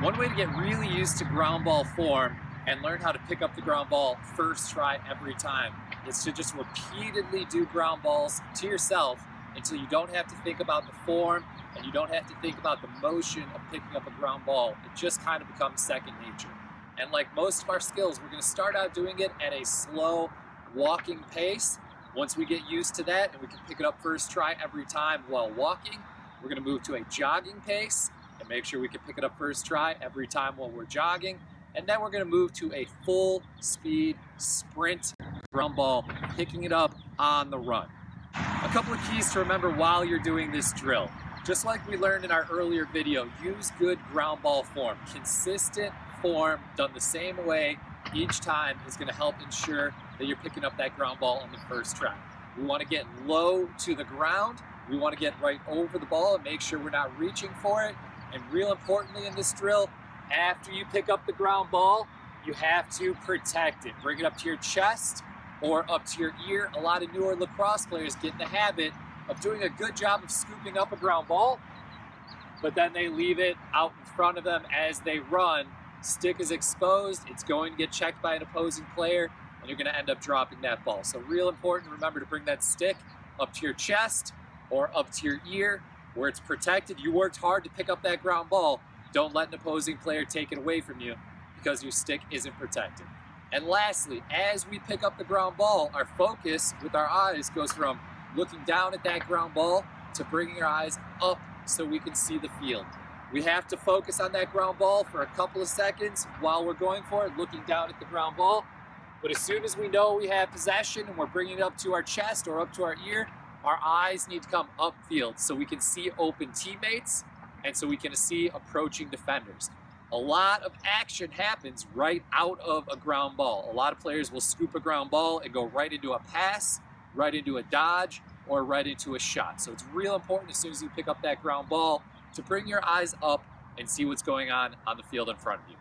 One way to get really used to ground ball form and learn how to pick up the ground ball first try every time is to just repeatedly do ground balls to yourself until you don't have to think about the form and you don't have to think about the motion of picking up a ground ball. It just kind of becomes second nature. And like most of our skills, we're going to start out doing it at a slow walking pace. Once we get used to that and we can pick it up first try every time while walking, we're going to move to a jogging pace and make sure we can pick it up first try every time while we're jogging. And then we're going to move to a full speed sprint ground ball, picking it up on the run. A couple of keys to remember while you're doing this drill. Just like we learned in our earlier video, use good ground ball form. Consistent form done the same way each time is going to help ensure that you're picking up that ground ball on the first try. We want to get low to the ground. We want to get right over the ball and make sure we're not reaching for it. And real importantly in this drill, after you pick up the ground ball, you have to protect it. Bring it up to your chest or up to your ear. A lot of newer lacrosse players get in the habit of doing a good job of scooping up a ground ball, but then they leave it out in front of them as they run. Stick is exposed, it's going to get checked by an opposing player, and you're going to end up dropping that ball. So real important, remember to bring that stick up to your chest or up to your ear where it's protected. You worked hard to pick up that ground ball. Don't let an opposing player take it away from you because your stick isn't protected. And lastly, as we pick up the ground ball, our focus with our eyes goes from looking down at that ground ball to bringing our eyes up so we can see the field. We have to focus on that ground ball for a couple of seconds while we're going for it, looking down at the ground ball. But as soon as we know we have possession and we're bringing it up to our chest or up to our ear, our eyes need to come upfield so we can see open teammates and so we can see approaching defenders. A lot of action happens right out of a ground ball. A lot of players will scoop a ground ball and go right into a pass, right into a dodge, or right into a shot. So it's real important as soon as you pick up that ground ball to bring your eyes up and see what's going on the field in front of you.